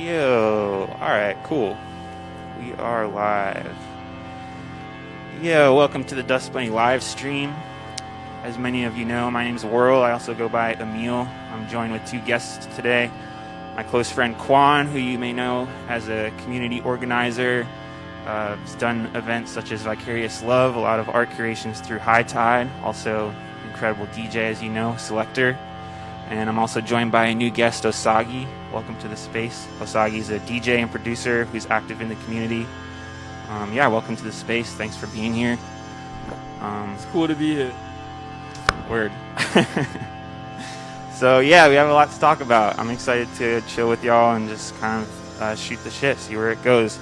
Yo, alright, cool. We are live. Yo, welcome to the Dust Bunny live stream. As many of you know, my name's Wirl. I also go by Emil. I'm joined with two guests today. My close friend Kwan, who you may know as a community organizer. Has done events such as Vicarious Love, a lot of art curations through High Tide. Also, incredible DJ, as you know, Selector. And I'm also joined by a new guest, Osagie. Welcome to the space. Osagie is a DJ and producer who's active in the community. Welcome to the space. Thanks for being here. It's cool to be here. Word. So yeah, we have a lot to talk about. I'm excited to chill with y'all and just kind of shoot the shit, see where it goes.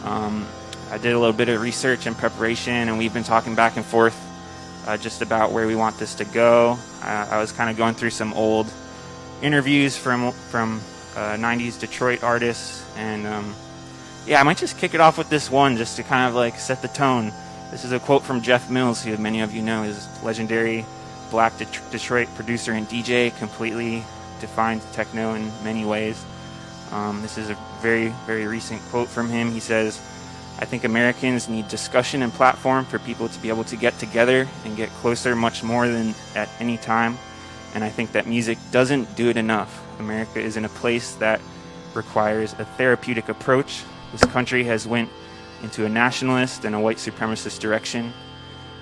I did a little bit of research and preparation, and we've been talking back and forth just about where we want this to go. I was kind of going through some old interviews from 90s Detroit artists, and I might just kick it off with this one just to kind of like set the tone. This is a quote from Jeff Mills, who many of you know is legendary black Detroit producer and DJ, completely defined techno in many ways. This is a very, very recent quote from him. He says, "I think Americans need discussion and platform for people to be able to get together and get closer much more than at any time. And I think that music doesn't do it enough. America is in a place that requires a therapeutic approach. This country has went into a nationalist and a white supremacist direction.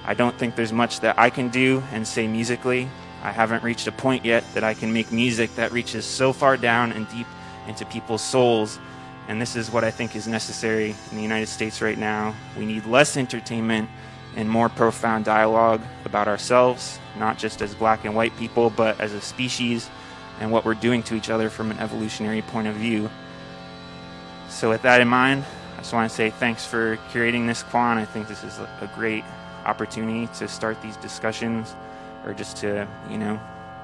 I don't think there's much that I can do and say musically. I haven't reached a point yet that I can make music that reaches so far down and deep into people's souls. And this is what I think is necessary in the United States right now. We need less entertainment and more profound dialogue about ourselves, not just as black and white people, but as a species and what we're doing to each other from an evolutionary point of view." So with that in mind, I just want to say thanks for curating this, Kwan. I think this is a great opportunity to start these discussions, or just to,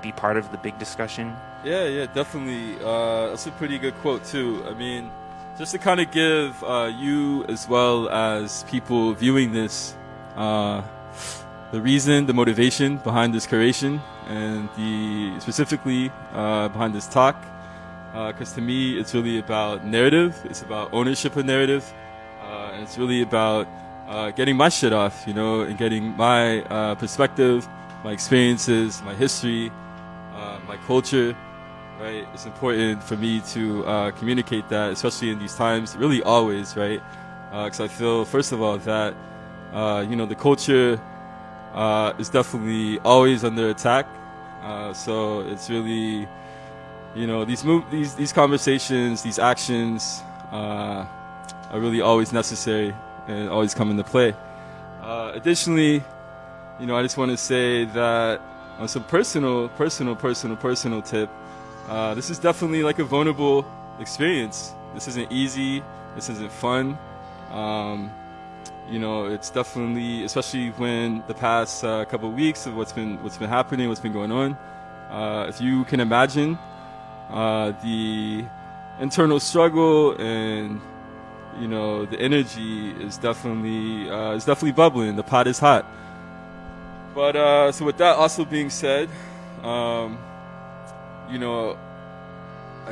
be part of the big discussion. Yeah, definitely. That's a pretty good quote, too. I mean, just to kind of give you, as well as people viewing this, the reason, the motivation behind this curation, and specifically behind this talk. Because to me, it's really about narrative. It's about ownership of narrative. And it's really about getting my shit off, and getting my perspective, my experiences, my history, my culture, right? It's important for me to communicate that, especially in these times, really always, right? Because I feel, first of all, that, the culture is definitely always under attack. So it's really, these conversations, these actions are really always necessary and always come into play. Additionally, I just want to say that on some personal tip, this is definitely like a vulnerable experience. This isn't easy. This isn't fun. It's definitely, especially when the past couple of weeks of what's been happening, what's been going on. If you can imagine the internal struggle and the energy is definitely bubbling. The pot is hot. But so with that also being said, I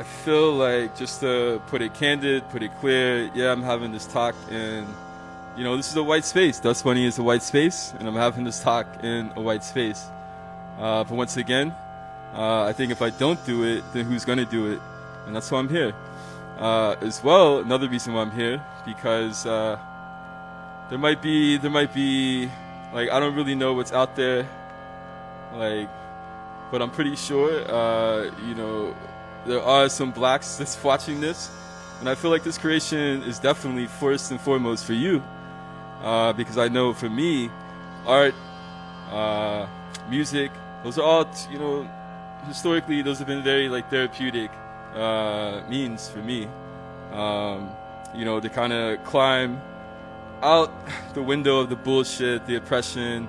feel like, just to put it candid, put it clear, I'm having this talk in, this is a white space. Dust Bunny is a white space, and I'm having this talk in a white space. But once again, I think if I don't do it, then who's going to do it? And that's why I'm here. As well, another reason why I'm here, because there might be, like, I don't really know what's out there, like, but I'm pretty sure, there are some blacks that's watching this, and I feel like this creation is definitely first and foremost for you, because I know for me, art, music, those are all, historically, those have been very, like, therapeutic means for me, to kind of climb out the window of the bullshit, the oppression,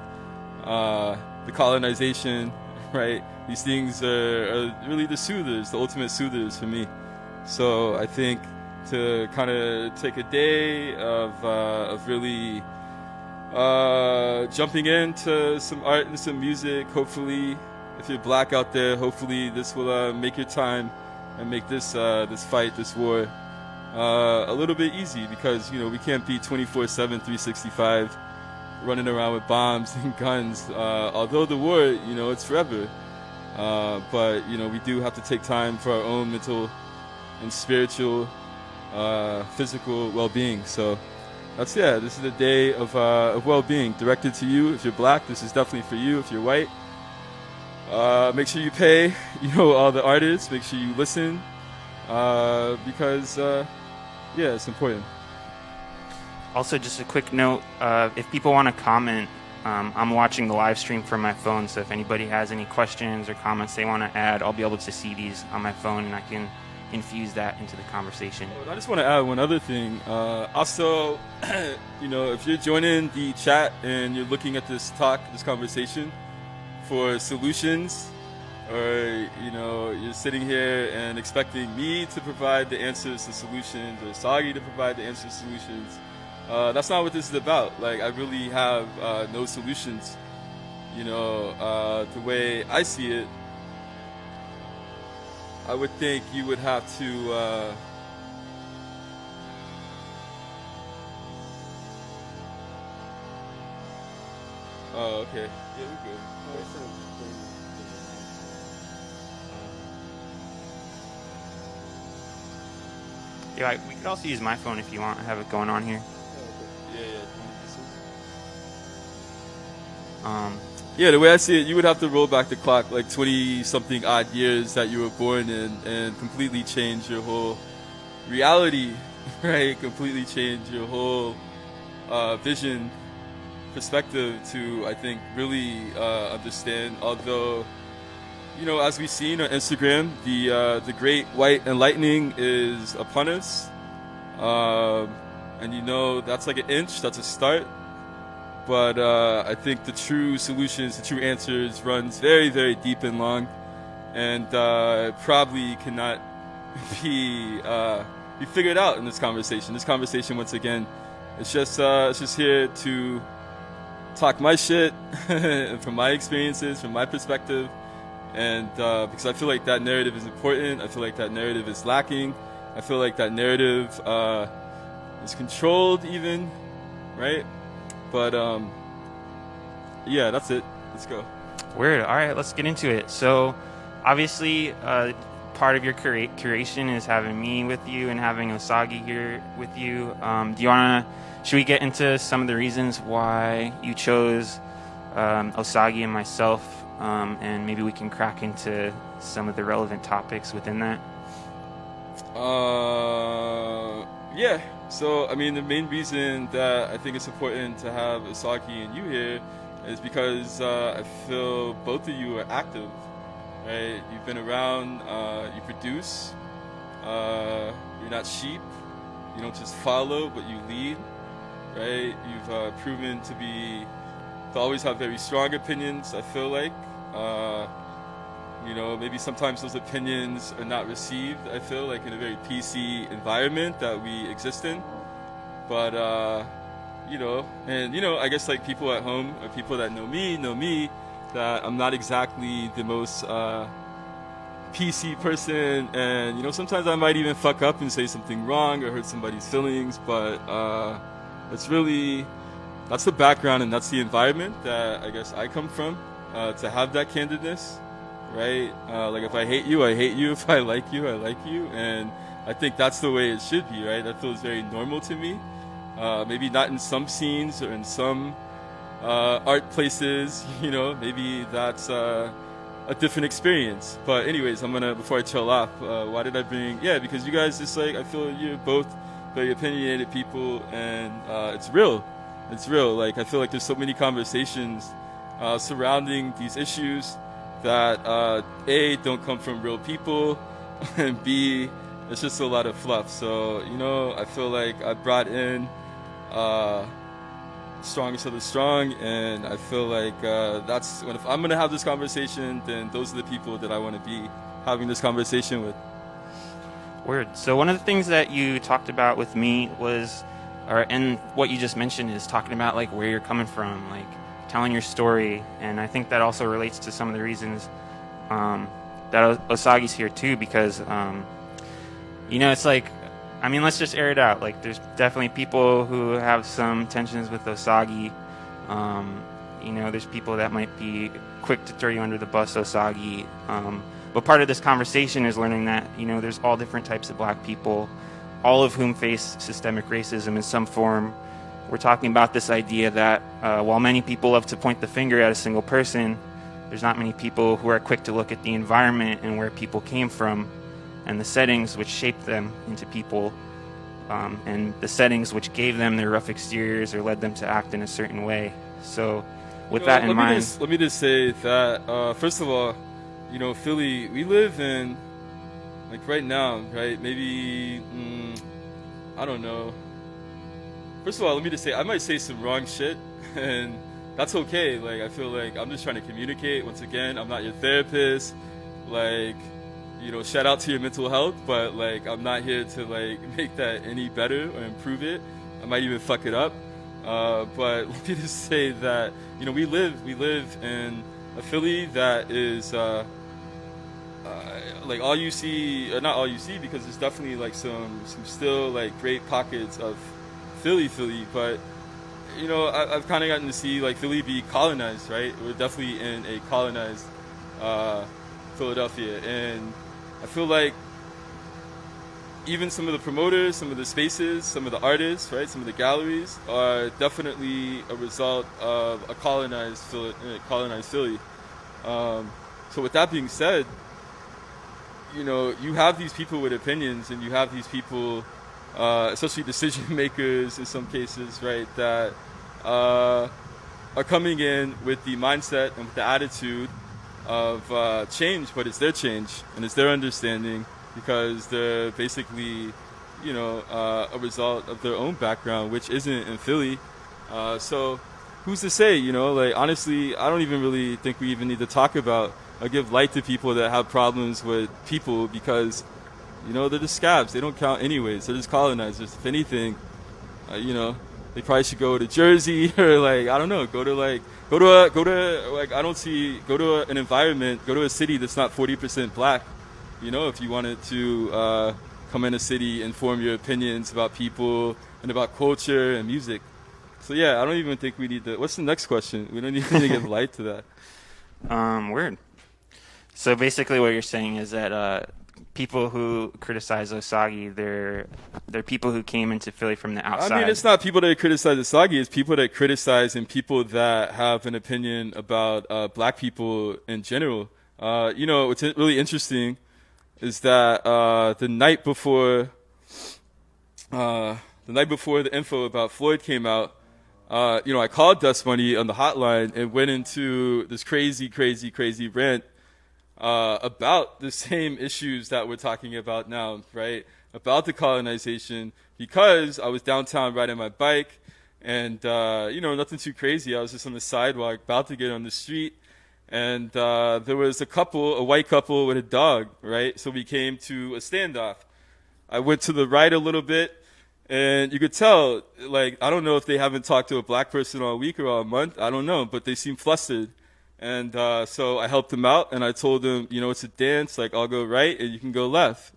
the colonization, right? These things are really the soothers, the ultimate soothers for me. So I think to kind of take a day of really jumping into some art and some music, hopefully, if you're black out there, hopefully this will make your time and make this fight, this war, a little bit easy because, you know, we can't be 24/7, 365 running around with bombs and guns. Although the war, you know, it's forever. But, you know, we do have to take time for our own mental and spiritual, physical well-being. So this is a day of well-being directed to you. If you're black, this is definitely for you. If you're white, make sure you pay, you know, all the artists. Make sure you listen, because, it's important. Also, just a quick note, if people want to comment, I'm watching the live stream from my phone, so if anybody has any questions or comments they want to add, I'll be able to see these on my phone, and I can infuse that into the conversation. I just want to add one other thing. Also, you know, if you're joining the chat and you're looking at this conversation for solutions, or, you know, you're sitting here and expecting me to provide the answers to solutions, or Osagie to provide the answers to solutions, that's not what this is about. Like, I really have no solutions. You know, the way I see it, I would think you would have to oh, okay. Yeah, we're good. Yeah, we could also use my phone if you want. I have it going on here. Yeah, the way I see it, you would have to roll back the clock like 20-something odd years that you were born in and completely change your whole reality, right? Completely change your whole vision, perspective to, I think, really understand. Although, you know, as we've seen on Instagram, the great white enlightening is upon us. And, you know, that's like an inch, that's a start. But I think the true solutions, the true answers runs very, very deep and long, and probably cannot be figured out in this conversation. This conversation, once again, it's just here to talk my shit from my experiences, from my perspective, and because I feel like that narrative is important. I feel like that narrative is lacking. I feel like that narrative is controlled even, right? But, that's it. Let's go. Weird. All right, let's get into it. So, obviously, part of your curation is having me with you and having Osagie here with you. Should we get into some of the reasons why you chose Osagie and myself, and maybe we can crack into some of the relevant topics within that? Yeah. So, I mean, the main reason that I think it's important to have Osagie and you here is because I feel both of you are active, right? You've been around, you produce, you're not sheep, you don't just follow, but you lead, right? You've proven to always have very strong opinions, I feel like. You know, maybe sometimes those opinions are not received, I feel like, in a very PC environment that we exist in. But, you know, and, you know, I guess like people at home or people that know me, that I'm not exactly the most PC person. And, you know, sometimes I might even fuck up and say something wrong or hurt somebody's feelings. But that's the background and that's the environment that I guess I come from, to have that candidness. Right? Like, if I hate you, I hate you. If I like you, I like you. And I think that's the way it should be, right? That feels very normal to me. Maybe not in some scenes or in some art places, you know, maybe that's a different experience. But anyways, before I chill off, why did I bring, because you guys just like, I feel you're both very opinionated people, and it's real. It's real. Like, I feel like there's so many conversations surrounding these issues that A, don't come from real people, and B, it's just a lot of fluff. So, you know, I feel like I brought in strongest of the strong, and I feel like if I'm going to have this conversation, then those are the people that I want to be having this conversation with. Word. So one of the things that you talked about with me was, and what you just mentioned is talking about like where you're coming from, like telling your story, and I think that also relates to some of the reasons that Osagie's here too, because you know, it's like I mean, let's just air it out. Like, there's definitely people who have some tensions with Osagie. You know, there's people that might be quick to throw you under the bus, Osagie. But part of this conversation is learning that, you know, there's all different types of black people, all of whom face systemic racism in some form. We're talking about this idea that while many people love to point the finger at a single person, there's not many people who are quick to look at the environment and where people came from and the settings which shaped them into people, and the settings which gave them their rough exteriors or led them to act in a certain way. So with that in mind... Let me just say that, first of all, you know, Philly, we live in, like right now, right, maybe, I don't know. First of all, let me just say, I might say some wrong shit, and that's okay. Like, I feel like I'm just trying to communicate. Once again, I'm not your therapist. Like, you know, shout out to your mental health, but like, I'm not here to like make that any better or improve it. I might even fuck it up. But let me just say that, you know, we live in a Philly that is like all you see, or not all you see, because there's definitely like some still like great pockets of Philly, but you know, I've kind of gotten to see like Philly be colonized, right? We're definitely in a colonized Philadelphia, and I feel like even some of the promoters, some of the spaces, some of the artists, right, some of the galleries are definitely a result of a colonized Philly. So with that being said, you know, you have these people with opinions, and you have these people, especially decision makers in some cases, right, that are coming in with the mindset and with the attitude of change, but it's their change and it's their understanding, because they're basically, you know, a result of their own background, which isn't in Philly. So who's to say, you know, like, honestly, I don't even really think we even need to talk about or give light to people that have problems with people, because, you know, they're just scabs. They don't count anyways. They're just colonizers. If anything, you know, they probably should go to Jersey or like, I don't know, go to an environment, go to a city that's not 40% black, you know, if you wanted to come in a city and form your opinions about people and about culture and music. So yeah, I don't even think we need to. What's the next question? We don't even need to give light to that. Word. So basically what you're saying is that people who criticize Osagie, they're people who came into Philly from the outside. I mean, it's not people that criticize Osagie, it's people that criticize and people that have an opinion about black people in general. You know, what's really interesting is that the night before the info about Floyd came out, you know, I called Dust Money on the hotline and went into this crazy rant about the same issues that we're talking about now, right? About the colonization, because I was downtown riding my bike, and you know, nothing too crazy. I was just on the sidewalk, about to get on the street, and there was a white couple with a dog, right? So we came to a standoff. I went to the right a little bit, and you could tell, like, I don't know if they haven't talked to a black person all week or all month. I don't know, but they seem flustered. And so I helped them out, and I told them, you know, it's a dance. Like, I'll go right, and you can go left.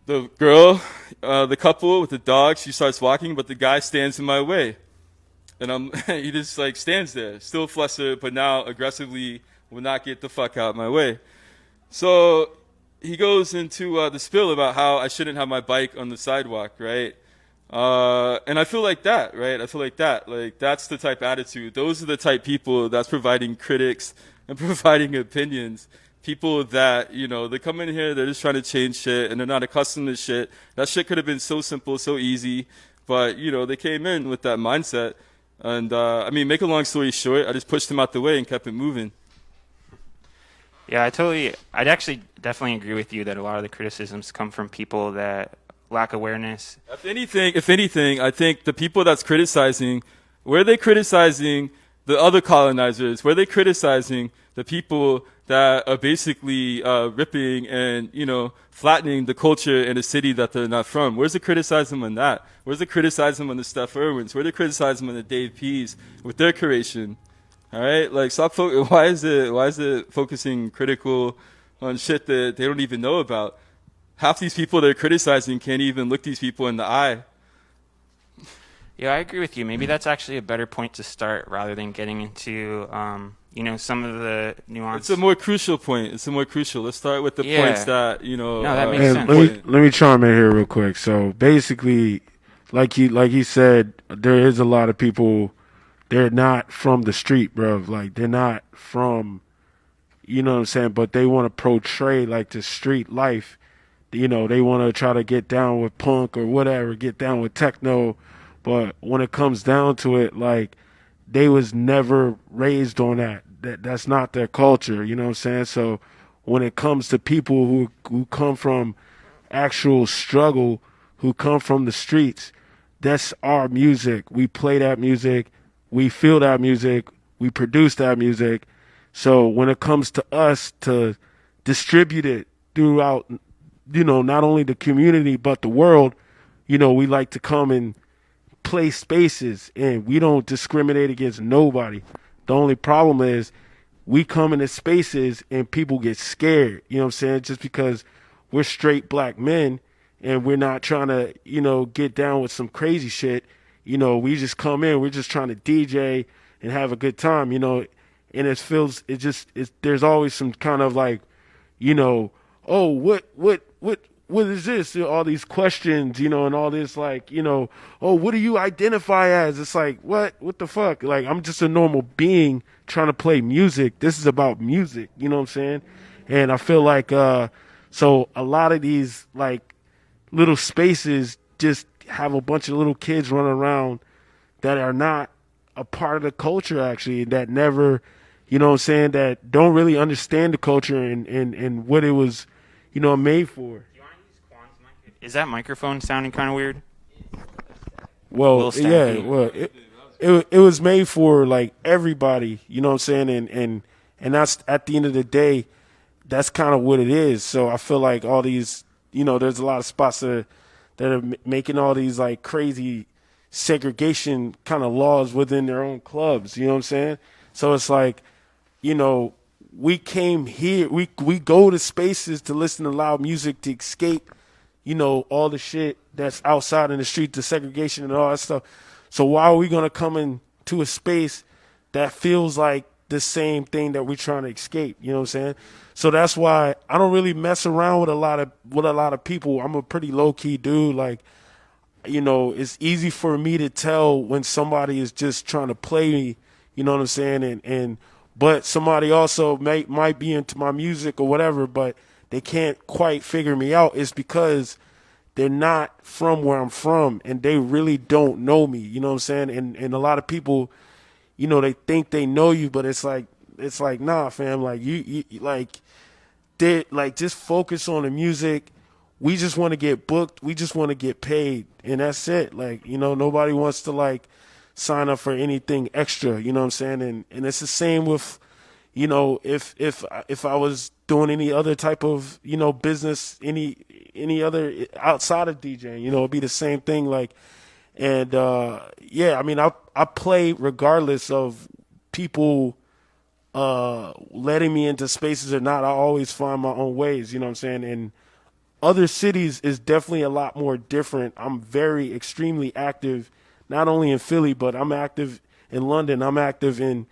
The girl, the couple with the dog, she starts walking, but the guy stands in my way. And he just, like, stands there, still flustered, but now aggressively will not get the fuck out of my way. So he goes into the spill about how I shouldn't have my bike on the sidewalk, right? And I feel like that, right? I feel like that. Like, that's the type attitude. Those are the type people that's providing critics and providing opinions. People that, you know, they come in here, they're just trying to change shit, and they're not accustomed to shit. That shit could have been so simple, so easy. But, you know, they came in with that mindset. And, I mean, make a long story short, I just pushed them out the way and kept it moving. Yeah, I'd actually definitely agree with you that a lot of the criticisms come from people that lack awareness. If anything, I think the people that's criticizing, were they criticizing the other colonizers? Were they criticizing the people that are basically ripping and, you know, flattening the culture in a city that they're not from? Where's the criticism on that? Where's the criticism on the Steph Irwins? Where's the criticism on the Dave P's with their curation? All right, like, stop. Why is it focusing critical on shit that they don't even know about? half these people they're criticizing can't even look these people in the eye. Yeah, I agree with you. Maybe that's actually a better point to start rather than getting into, some of the nuance. It's a more crucial point. It's a more crucial. Let's start with the Yeah. points that, you know. No, that makes And sense. let me chime in here real quick. So basically, like he said, there is a lot of people. They're not from the street, bro. Like they're not from, you know what I'm saying. But they want to portray like the street life. You know, they want to try to get down with punk or whatever, get down with techno. But when it comes down to it, like they was never raised on that. That's not their culture. You know what I'm saying? So when it comes to people who come from actual struggle, who come from the streets, that's our music. We play that music, we feel that music, we produce that music. So when it comes to us to distribute it throughout, not only the community but the world, we like to come and play spaces, and we don't discriminate against nobody. The only problem is we come into spaces and people get scared, you know what I'm saying? Just because we're straight black men and we're not trying to, get down with some crazy shit. We just come in, we're just trying to DJ and have a good time, and there's always some kind of like, oh, what is this? All these questions, and all this like, oh, what do you identify as? It's like, what the fuck? Like, I'm just a normal being trying to play music. This is about music, you know what I'm saying? And I feel like, so a lot of these like little spaces just have a bunch of little kids running around that are not a part of the culture, actually, that never, you know what I'm saying, that don't really understand the culture and what it was, made for. Is that microphone sounding kind of weird? Well, yeah, well, it was made for like everybody, you know what I'm saying, and that's at the end of the day, that's kind of what it is. So I feel like all these, there's a lot of spots that are making all these like crazy segregation kind of laws within their own clubs, you know what I'm saying? So it's like, we came here, we go to spaces to listen to loud music to escape, all the shit that's outside in the street, the segregation and all that stuff. So why are we going to come into a space that feels like the same thing that we're trying to escape? You know what I'm saying? So that's why I don't really mess around with a lot of people. I'm a pretty low key dude. Like, it's easy for me to tell when somebody is just trying to play me, you know what I'm saying? But somebody also might be into my music or whatever, but they can't quite figure me out. It's because they're not from where I'm from and they really don't know me, you know what I'm saying? And a lot of people, they think they know you, but it's like, nah, fam, like you just focus on the music. We just want to get booked. We just want to get paid. And that's it. Like, nobody wants to like sign up for anything extra, you know what I'm saying? And it's the same with, if I was doing any other type of, business, any other outside of DJing, it'd be the same thing. Like, and, yeah, I mean, I play regardless of people, letting me into spaces or not. I always find my own ways, you know what I'm saying? And other cities is definitely a lot more different. I'm very extremely active, not only in Philly, but I'm active in London. I'm active in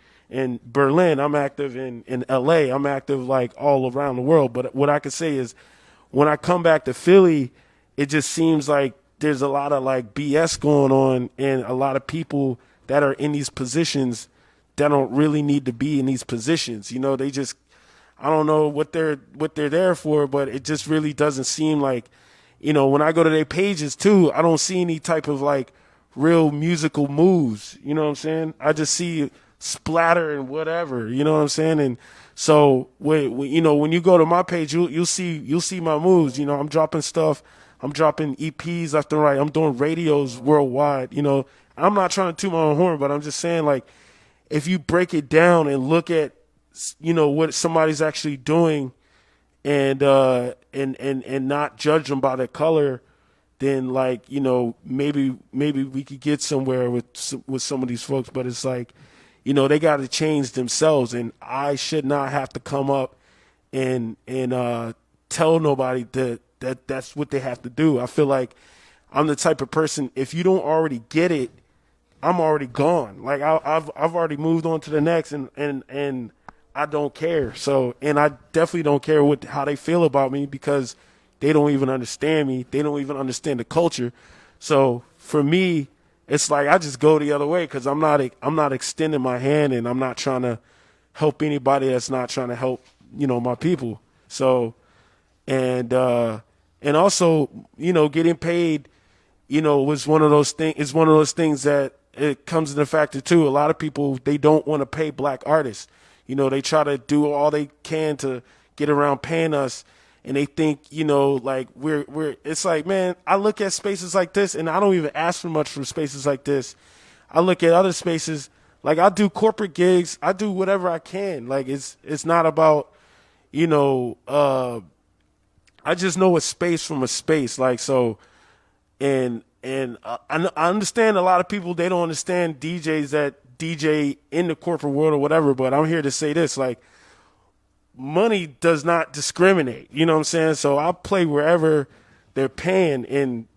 Berlin. I'm active in LA. I'm active like all around the world. But what I can say is when I come back to Philly, it just seems like there's a lot of like BS going on and a lot of people that are in these positions that don't really need to be in these positions. They just, I don't know what they're there for, but it just really doesn't seem like, when I go to their pages too, I don't see any type of like real musical moves. You know what I'm saying? I just see splatter and whatever, you know what I'm saying? And so when you go to my page, you'll see my moves. I'm dropping stuff. I'm dropping EPs left and right. I'm doing radios worldwide. I'm not trying to toot my own horn, but I'm just saying, like, if you break it down and look at, what somebody's actually doing and not judge them by their color, then like, maybe we could get somewhere with some of these folks. But it's like, they got to change themselves, and I should not have to come up and tell nobody that that's what they have to do. I feel like I'm the type of person, if you don't already get it, I'm already gone. Like I've already moved on to the next, and I don't care. So, and I definitely don't care how they feel about me, because they don't even understand me. They don't even understand the culture. So for me, it's like I just go the other way, because I'm not extending my hand, and I'm not trying to help anybody that's not trying to help, my people. So, and also, getting paid, was one of those things. It's one of those things that it comes into factor too. A lot of people, they don't want to pay black artists. They try to do all they can to get around paying us, and they think, like we're. It's like, man, I look at spaces like this, and I don't even ask for much from spaces like this. I look at other spaces, like I do corporate gigs, I do whatever I can. Like it's not about, I just know a space from a space. Like so, and I understand a lot of people, they don't understand DJs that DJ in the corporate world or whatever, but I'm here to say this, like, money does not discriminate. You know what I'm saying? So I play wherever they're paying, and,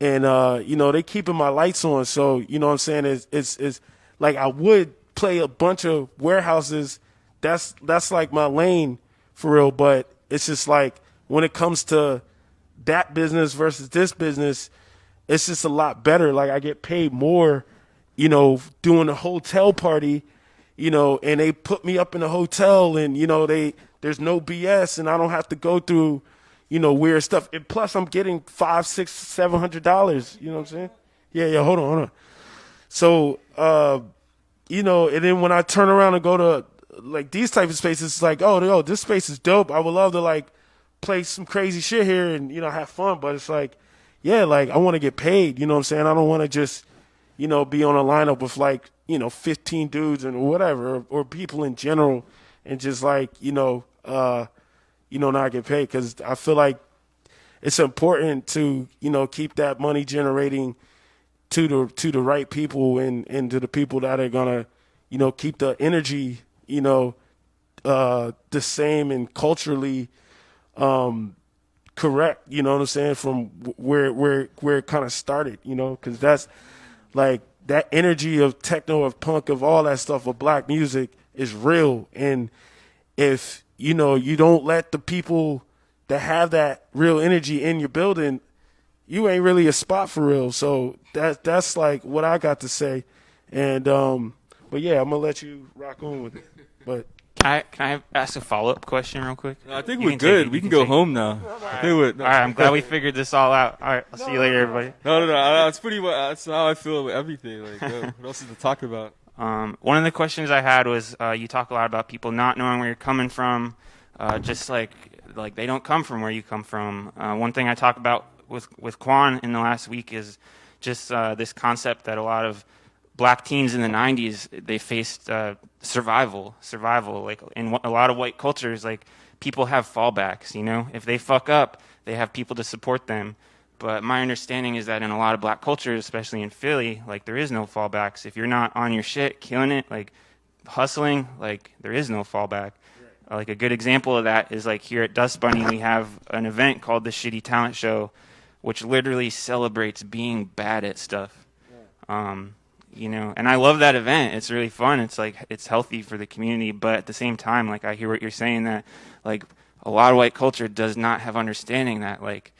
they keeping my lights on. So, you know what I'm saying? It's like I would play a bunch of warehouses. That's like my lane for real. But it's just like when it comes to that business versus this business, it's just a lot better. Like I get paid more, doing a hotel party, and they put me up in a hotel, and, there's no BS, and I don't have to go through, weird stuff. And plus I'm getting $500, $600, $700. You know what I'm saying? Yeah. Hold on. So, and then when I turn around and go to like these type of spaces, it's like, oh, this space is dope. I would love to like play some crazy shit here and, have fun. But it's like, yeah, like I want to get paid. You know what I'm saying? I don't want to just, be on a lineup with like, 15 dudes and whatever, or people in general, and just like, not get paid. Because I feel like it's important to, keep that money generating to the right people, and to the people that are gonna, keep the energy, the same and culturally correct. You know what I'm saying? From where it kind of started, because that's like that energy of techno, of punk, of all that stuff, of black music is real. And if, you don't let the people that have that real energy in your building, you ain't really a spot for real. So that's like what I got to say. And, but yeah, I'm gonna let you rock on with it. But Can I ask a follow-up question real quick? I think we're good. We can go home now. All right, I'm glad we figured this all out. All right, I'll see you later, everybody. No. That's pretty much, that's how I feel with everything. Like, what else is to talk about? One of the questions I had was, you talk a lot about people not knowing where you're coming from, just like they don't come from where you come from. One thing I talk about with Kwan in the last week is just this concept that a lot of black teens in the 90s, they faced survival. Like in a lot of white cultures, like people have fallbacks, If they fuck up, they have people to support them. But my understanding is that in a lot of black cultures, especially in Philly, like there is no fallbacks. If you're not on your shit, killing it, like hustling, like there is no fallback. Like a good example of that is like here at Dust Bunny, we have an event called the Shitty Talent Show, which literally celebrates being bad at stuff. And I love that event. It's really fun. It's like, it's healthy for the community. But at the same time, like I hear what you're saying, that like a lot of white culture does not have understanding that like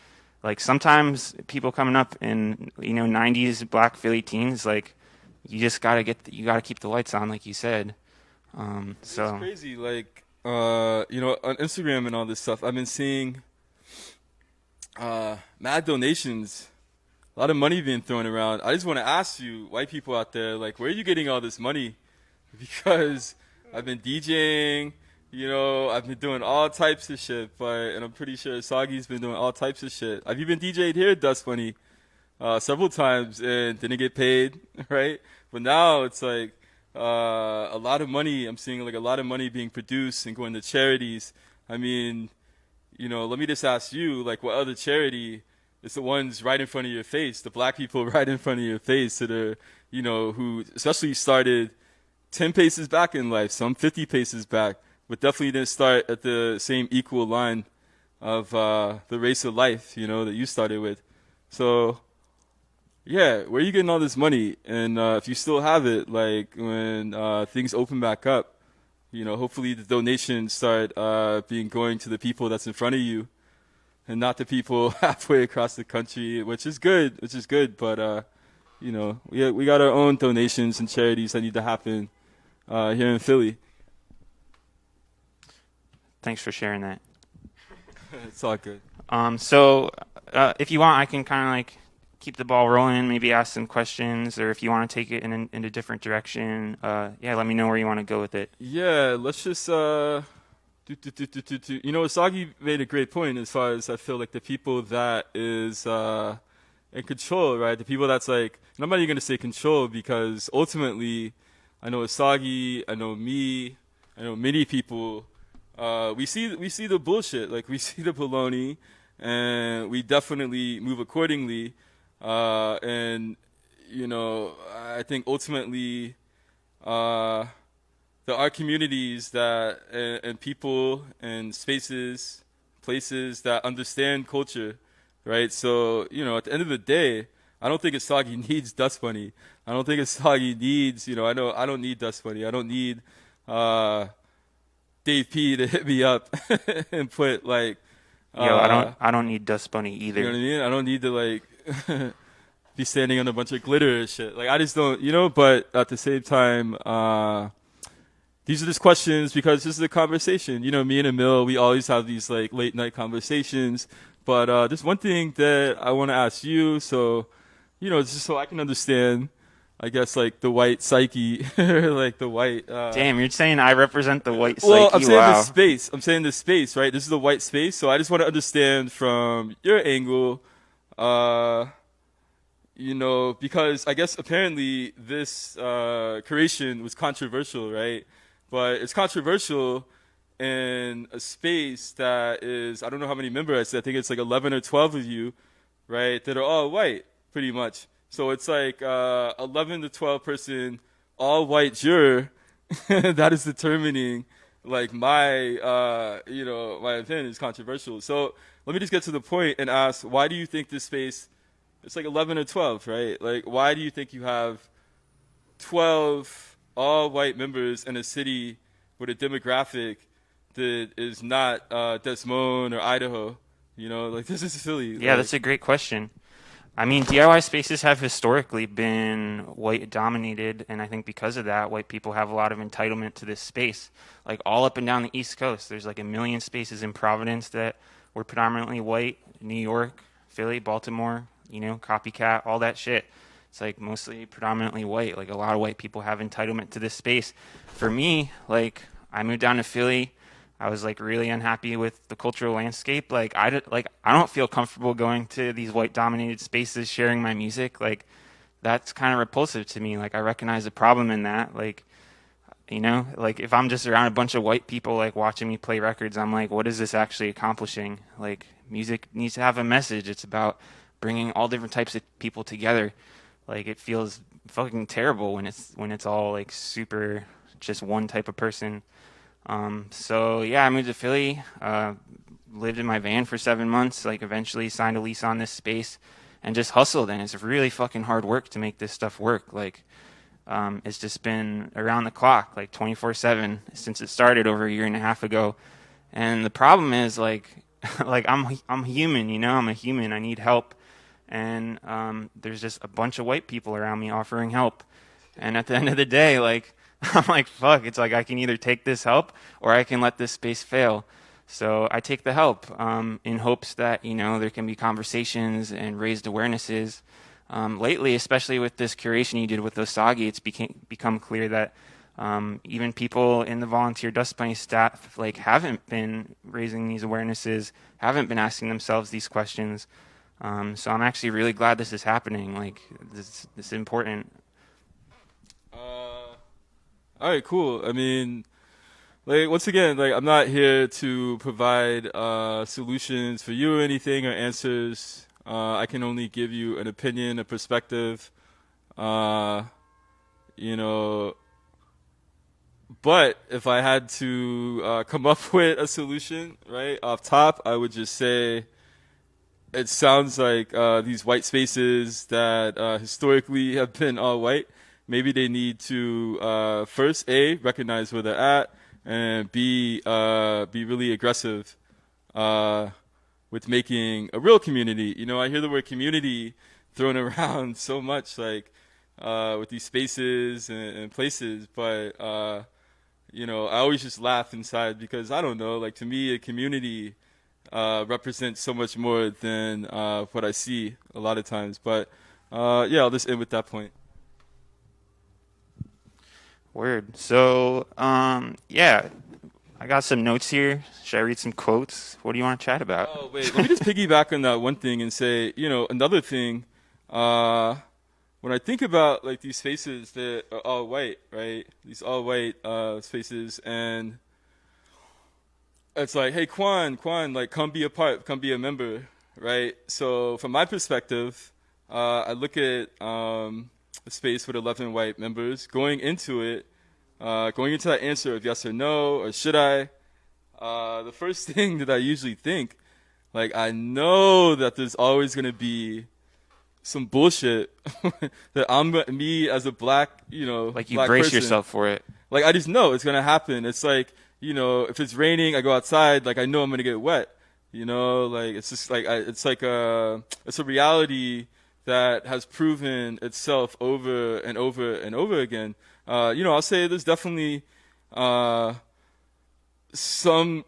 sometimes people coming up in, 90s black Philly teens, like you just gotta keep the lights on, like you said. It's crazy. Like, on Instagram and all this stuff, I've been seeing mad donations. A lot of money being thrown around. I just want to ask you, white people out there, like, where are you getting all this money? Because I've been DJing, I've been doing all types of shit, and I'm pretty sure Osagie's been doing all types of shit. I've even DJ'd here at Dust Bunny several times and didn't get paid, right? But now it's like a lot of money. I'm seeing like a lot of money being produced and going to charities. I mean, let me just ask you, like, what other charity? It's the ones right in front of your face, the black people right in front of your face that are, who especially started 10 paces back in life, some 50 paces back, but definitely didn't start at the same equal line of the race of life, that you started with. So, yeah, where are you getting all this money? And if you still have it, like when things open back up, hopefully the donations start being going to the people that's in front of you, and not the people halfway across the country, which is good. But we got our own donations and charities that need to happen here in Philly. Thanks for sharing that. It's all good. So if you want, I can kind of like keep the ball rolling, maybe ask some questions, or if you want to take it in a different direction, let me know where you want to go with it. Yeah, let's just Osagie made a great point as far as I feel like the people that is in control, right? The people that's like, and I'm not even going to say control, because ultimately I know Osagie, I know me, I know many people, we see the bullshit, like we see the baloney, and we definitely move accordingly. And I think ultimately there are communities that and people and spaces, places that understand culture, right? So at the end of the day, I don't think Osagie needs Dust Bunny. I don't think Osagie needs, I don't need Dust Bunny. I don't need Dave P to hit me up and put like. I don't need Dust Bunny either. You know what I mean? I don't need to like be standing on a bunch of glitter and shit. Like I just don't, But at the same time, these are just questions because this is a conversation. Me and Emil, we always have these like late night conversations. But there's one thing that I want to ask you, so just so I can understand, I guess like the white psyche, like the white. Damn, you're saying I represent the white psyche? Well, I'm saying wow. this space. I'm saying this space, right? This is the white space. So I just want to understand from your angle, because I guess apparently this creation was controversial, right? But it's controversial in a space that is, I don't know how many members, I think it's like 11 or 12 of you, right, that are all white, pretty much. So it's like 11 to 12 person, all white juror that is determining like my opinion is controversial. So let me just get to the point and ask, why do you think this space, it's like 11 or 12, right? Like, why do you think you have 12 all white members in a city with a demographic that is not Des Moines or Idaho? Like this is Philly. Yeah, that's a great question. I mean, DIY spaces have historically been white dominated, and I think because of that, white people have a lot of entitlement to this space. Like all up and down the East Coast, there's like 1 million spaces in Providence that were predominantly white. New York, Philly, Baltimore, copycat, all that shit. It's like mostly predominantly white. Like a lot of white people have entitlement to this space. For me, like I moved down to Philly. I was like really unhappy with the cultural landscape. Like I don't feel comfortable going to these white dominated spaces sharing my music. Like that's kind of repulsive to me. Like I recognize the problem in that. Like like if I'm just around a bunch of white people like watching me play records, I'm like, what is this actually accomplishing? Like music needs to have a message. It's about bringing all different types of people together. Like it feels fucking terrible when it's all like super just one type of person. So yeah, I moved to Philly, lived in my van for 7 months, like eventually signed a lease on this space and just hustled. And it's really fucking hard work to make this stuff work. Like, it's just been around the clock, like 24/7 since it started over 1.5 years ago. And the problem is like, I'm human, I'm a human. I need help. And, there's just a bunch of white people around me offering help. And at the end of the day, like, I'm like, fuck, it's like I can either take this help or I can let this space fail. So I take the help in hopes that, there can be conversations and raised awarenesses. Lately, especially with this curation you did with Osagie, it's become clear that even people in the volunteer Dust Bunny staff like haven't been raising these awarenesses, haven't been asking themselves these questions. So I'm actually really glad this is happening. Like, this is important. All right, cool. I mean, like once again, like I'm not here to provide solutions for you or anything or answers. I can only give you an opinion, a perspective. But if I had to come up with a solution, right, off top, I would just say it sounds like these white spaces that historically have been all white, maybe they need to first A, recognize where they're at, and B, be really aggressive with making a real community. You know, I hear the word community thrown around so much, like with these spaces and places, but you know, I always just laugh inside because I don't know, like to me, a community represents so much more than what I see a lot of times. But yeah, I'll just end with that point. Word. So, yeah, I got some notes here. Should I read some quotes? What do you want to chat about? Oh wait, let me just piggyback on that one thing and say, you know, another thing. When I think about like these spaces that are all white, right? These all white spaces, and it's like, hey, Kwan, like, come be a part, come be a member, right? So from my perspective, I look at a space with 11 white members. Going into it, going into that answer of yes or no, or should I, the first thing that I usually think, like, I know that there's always going to be some bullshit that me as a black, you know, Like you black brace person, yourself for it. like, I just know it's gonna happen. It's like, you know, if it's raining, I go outside, like, I know I'm gonna get wet. You know, like, it's just like, it's like it's a reality that has proven itself over and over and over again. You know, I'll say there's definitely some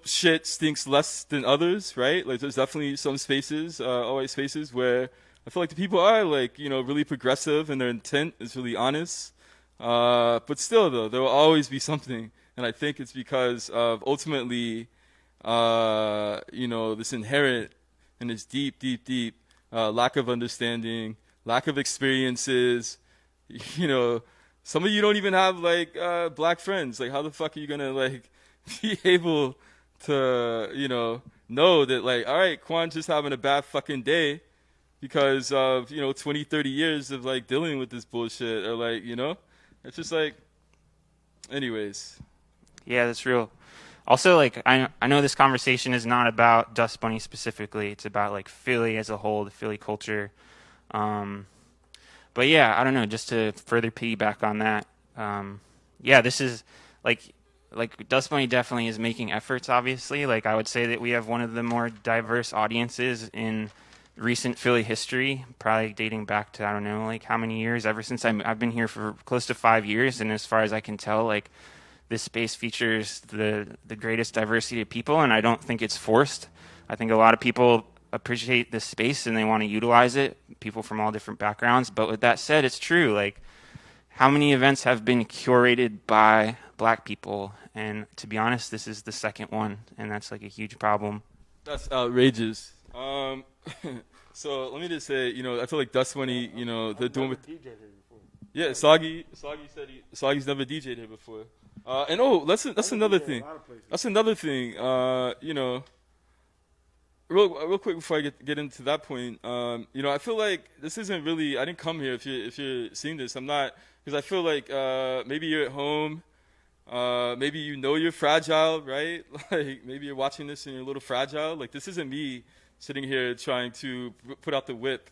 shit stinks less than others, right? Like, there's definitely some spaces, always spaces where I feel like the people are, like, you know, really progressive and their intent is really honest. But still, though, there will always be something. And I think it's because of ultimately, you know, this inherent and this deep lack of understanding, lack of experiences. You know, some of you don't even have, like, black friends. Like, how the fuck are you going to, like, be able to, you know that, like, all right, Kwan's just having a bad fucking day because of, you know, 20, 30 years of, like, dealing with this bullshit, or, like, you know, it's just like, anyways. Yeah, that's real. Also, like, I know this conversation is not about Dust Bunny specifically. It's about like Philly as a whole, the Philly culture. But yeah, I don't know. Just to further piggyback on that, yeah, this is like Dust Bunny definitely is making efforts. Obviously, like I would say that we have one of the more diverse audiences in recent Philly history, probably dating back to I don't know like how many years. Ever since I've been here for close to 5 years, and as far as I can tell, like this space features the greatest diversity of people, and I don't think it's forced. I think a lot of people appreciate this space and they want to utilize it. People from all different backgrounds. But with that said, it's true. Like, how many events have been curated by black people? And to be honest, this is the second one, and that's like a huge problem. That's outrageous. So let me just say, you know, I feel like Dust Bunny, you know, they're doing with. Yeah, Osagie said Osagie's never DJ'd here before. And that's another thing. That's another thing. You know, real quick before I get into that point. You know, I feel like this isn't really. I didn't come here if you're seeing this. I'm not, because I feel like maybe you're at home. Maybe you know you're fragile, right? Like maybe you're watching this and you're a little fragile. Like this isn't me sitting here trying to put out the whip,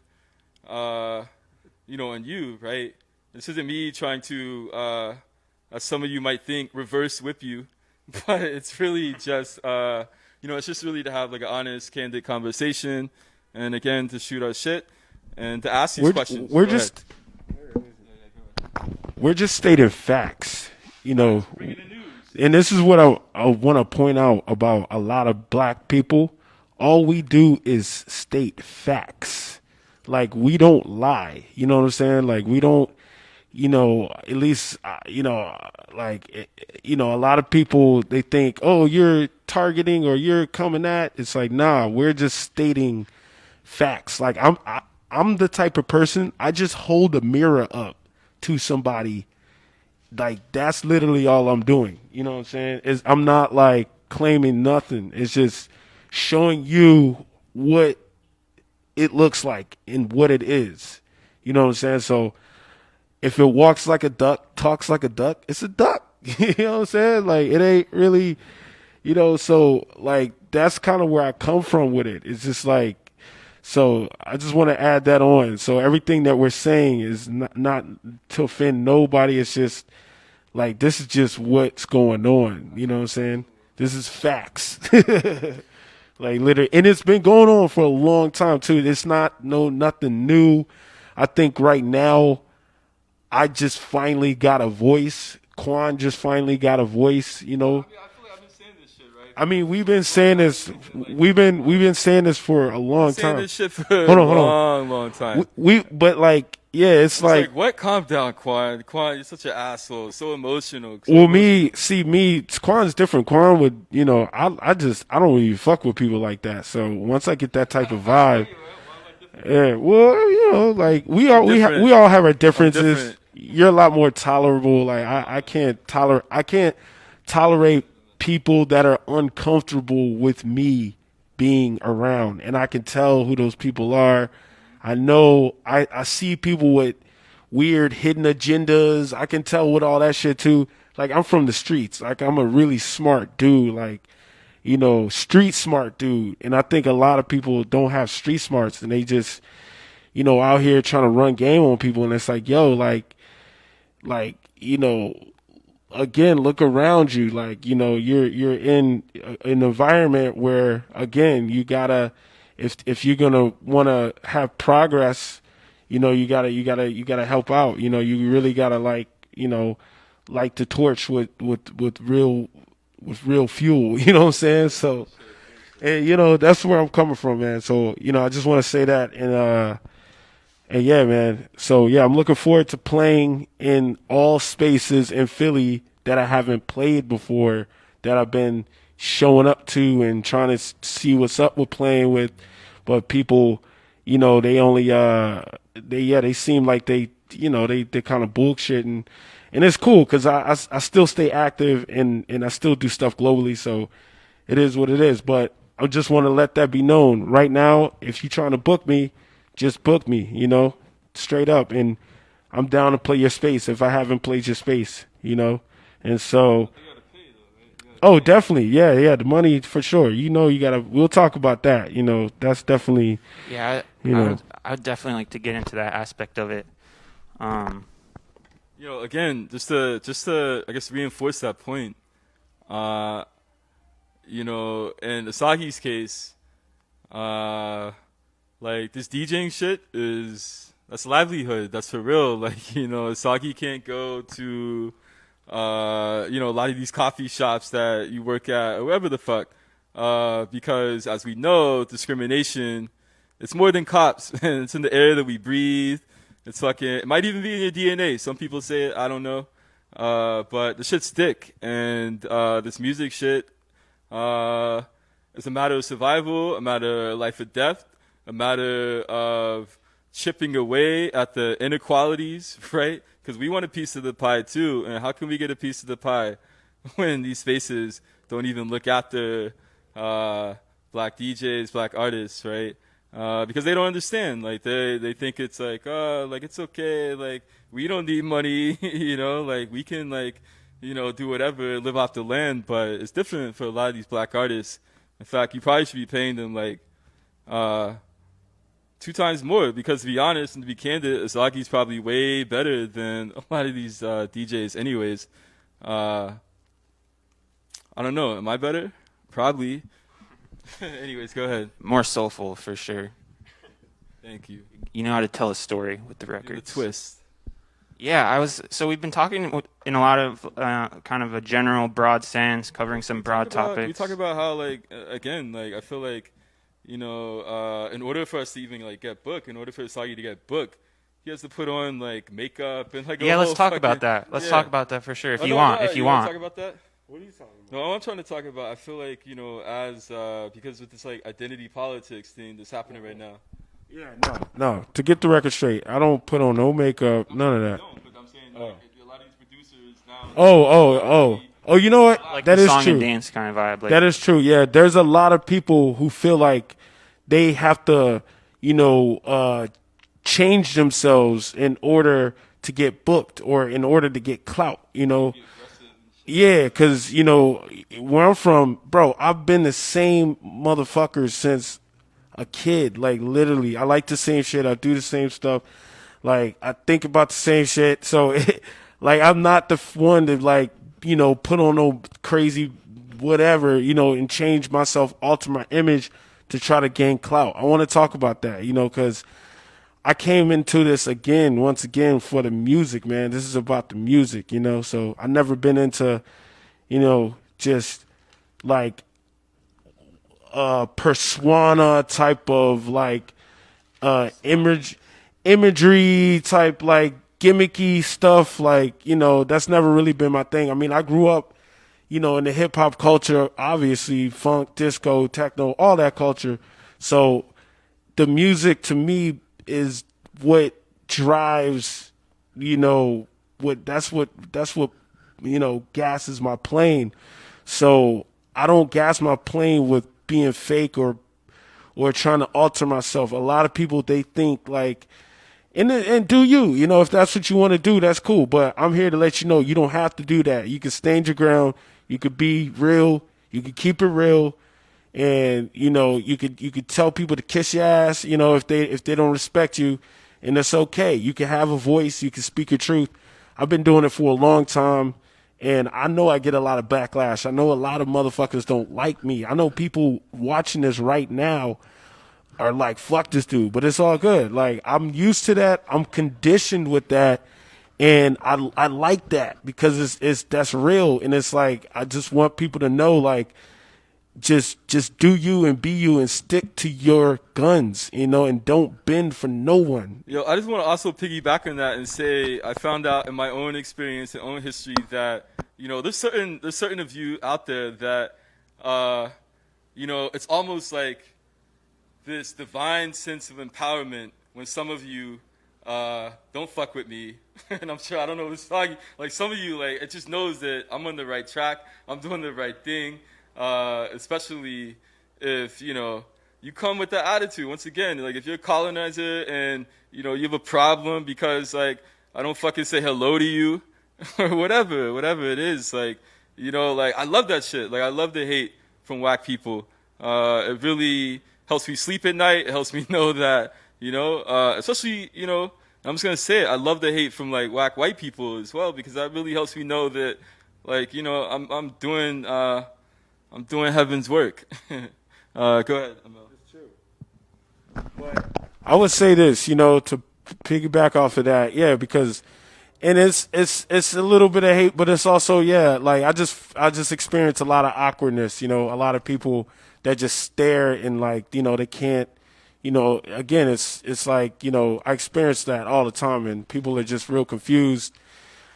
you know, on you, right? This isn't me trying to, as some of you might think, reverse whip you, but it's really just, you know, it's just really to have like an honest, candid conversation, and again to shoot our shit and to ask these questions. We're just stating facts, you know. And this is what I want to point out about a lot of black people. All we do is state facts. Like, we don't lie. You know what I'm saying? Like, we don't, you know, at least, you know, like, you know, a lot of people, they think, oh, you're targeting or you're coming at. It's like, nah, we're just stating facts. Like, I'm the type of person, I just hold a mirror up to somebody. Like, that's literally all I'm doing. You know what I'm saying? I'm not, like, claiming nothing. It's just showing you what it looks like and what it is. You know what I'm saying? So if it walks like a duck, talks like a duck, it's a duck. You know what I'm saying? Like, it ain't really, so like that's kind of where I come from with it. It's just like, so I just want to add that on. So everything that we're saying is not to offend nobody. It's just like, this is just what's going on. You know what I'm saying? This is facts. Like, literally, and it's been going on for a long time too. It's nothing new. I think right now I just finally got a voice. Kwan just finally got a voice, I feel like I've been saying this shit, right? I mean, we've been saying this. We've been saying this for a long Saying time. this shit for Hold on. long time. But like, yeah, it's like, what? Calm down, Kwan. Kwan, you're such an asshole. So emotional. well, Kwan's different. Kwan would, I don't really fuck with people like that. So once I get that type of vibe, yeah, well, like we all have our differences. You're a lot more tolerable. Like I can't tolerate people that are uncomfortable with me being around, and I can tell who those people are. I know I see people with weird hidden agendas. I can tell with all that shit too. Like, I'm from the streets. Like, I'm a really smart dude. Like, street smart dude. And I think a lot of people don't have street smarts, and they just, out here trying to run game on people. And it's like, yo, again, look around you. Like, you're in an environment where, again, you gotta, if you're gonna want to have progress, you gotta help out. You really gotta light the torch with real fuel. You know what I'm saying? So, and that's where I'm coming from, man. So, I just want to say that, and yeah, man. So yeah, I'm looking forward to playing in all spaces in Philly that I haven't played before, that I've been showing up to and trying to see what's up with playing with. But people, they only, they seem like they kind of bullshit, and it's cool because I still stay active and I still do stuff globally. So it is what it is. But I just want to let that be known right now. If you're trying to book me, just book me, straight up. And I'm down to play your space if I haven't played your space, And so, oh, definitely. Yeah. The money for sure. We'll talk about that. That's definitely, Yeah, I would definitely like to get into that aspect of it. Again, just to I guess reinforce that point. In Osagie's case, like, this DJing shit that's livelihood. That's for real. Like, Osagie can't go to, a lot of these coffee shops that you work at or wherever the fuck, because as we know, discrimination, it's more than cops, and it's in the air that we breathe. It might even be in your DNA. Some people say it, I don't know. But the shit's thick, and this music shit, it's a matter of survival, a matter of life or death, a matter of chipping away at the inequalities, right? Because we want a piece of the pie too, and how can we get a piece of the pie when these spaces don't even look after black DJs, black artists, right? Because they don't understand. Like, they think it's like, like, it's okay, like, we don't need money, like, we can, like, do whatever, live off the land. But it's different for a lot of these black artists. In fact, you probably should be paying them like 2 times more, because to be honest and to be candid, Osagie's probably way better than a lot of these DJs anyways. I don't know, am I better? Probably. Anyways, go ahead. More soulful for sure. Thank you. You know how to tell a story with the records. The twist. Yeah, so we've been talking in a lot of kind of a general, broad sense, covering some broad topics. We talk about how, like, again, like, I feel like, in order for us to even, like, get booked, in order for Osagie to get booked, he has to put on, like, makeup and, like, yeah, let's talk about that. Let's talk about that for sure. If you want. Talk about that? What are you talking about? No, I'm trying to talk about, I feel like, as, because with this, like, identity politics thing that's happening right now. Yeah, no. To get the record straight, I don't put on no makeup, none of that. No, but I'm saying, like, a lot of these producers now. Oh, you know what? Like that the is song true. and dance kind of vibe. Like, that is true. Yeah, there's a lot of people who feel like they have to, change themselves in order to get booked or in order to get clout. Yeah, because, where I'm from, bro, I've been the same motherfucker since a kid. Like, literally, I like the same shit. I do the same stuff. Like, I think about the same shit. So, like, I'm not the one to, like, put on no crazy whatever, and change myself, alter my image to try to gain clout. I want to talk about that, because I came into this once again, for the music, man. This is about the music, So I never been into, just like persona type of like imagery type, like gimmicky stuff. Like, that's never really been my thing. I mean, I grew up, in the hip hop culture, obviously funk, disco, techno, all that culture. So the music to me is what drives, that's what gasses my plane. So I don't gas my plane with being fake or trying to alter myself. A lot of people, they think like, and do you, if that's what you want to do, that's cool. But I'm here to let you know, you don't have to do that. You can stand your ground. You could be real. You could keep it real. And, you could tell people to kiss your ass, if they don't respect you, and that's okay. You can have a voice. You can speak your truth. I've been doing it for a long time. And I know I get a lot of backlash. I know a lot of motherfuckers don't like me. I know people watching this right now are like, fuck this dude, but it's all good. Like, I'm used to that. I'm conditioned with that. And I like that because that's real. And it's like, I just want people to know, like, just do you and be you and stick to your guns, and don't bend for no one. I just want to also piggyback on that and say I found out in my own experience and own history that there's certain of you out there that it's almost like this divine sense of empowerment when some of you don't fuck with me. And I'm sure, I don't know, Osagie, like some of you, like, it just knows that I'm on the right track, I'm doing the right thing, especially if, you come with that attitude. Once again, like, if you're a colonizer and, you have a problem because, like, I don't fucking say hello to you or whatever it is, like, like, I love that shit. Like, I love the hate from whack people. It really helps me sleep at night. It helps me know that, especially, I'm just going to say it. I love the hate from, like, whack white people as well, because that really helps me know that, like, I'm doing heaven's work. Go ahead, Amel. It's true. But I would say this, to piggyback off of that, yeah, because, and it's a little bit of hate, but it's also, yeah, like, I just experienced a lot of awkwardness, a lot of people that just stare and, like, they can't, again, it's like, I experience that all the time, and people are just real confused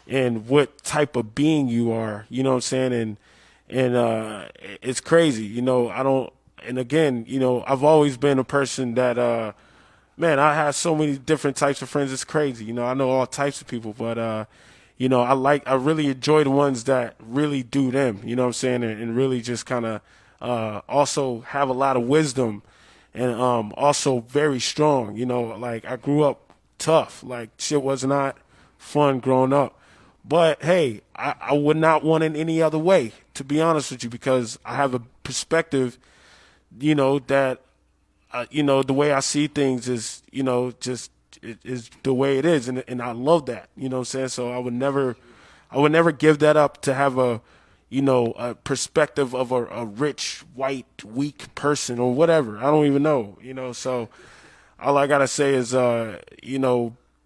in what type of being you are, you know what I'm saying? And it's crazy, I don't, and again, I've always been a person that, man, I have so many different types of friends. It's crazy. I know all types of people, but, I really enjoy the ones that really do them, you know what I'm saying? And really just kind of, also have a lot of wisdom and, also very strong, like, I grew up tough, like, shit was not fun growing up, but hey, I would not want it any other way, to be honest with you, because I have a perspective, that, the way I see things is, just it is the way it is. And I love that, you know what I'm saying? So I would never give that up to have a perspective of a rich, white, weak person or whatever. I don't even know, so all I got to say is,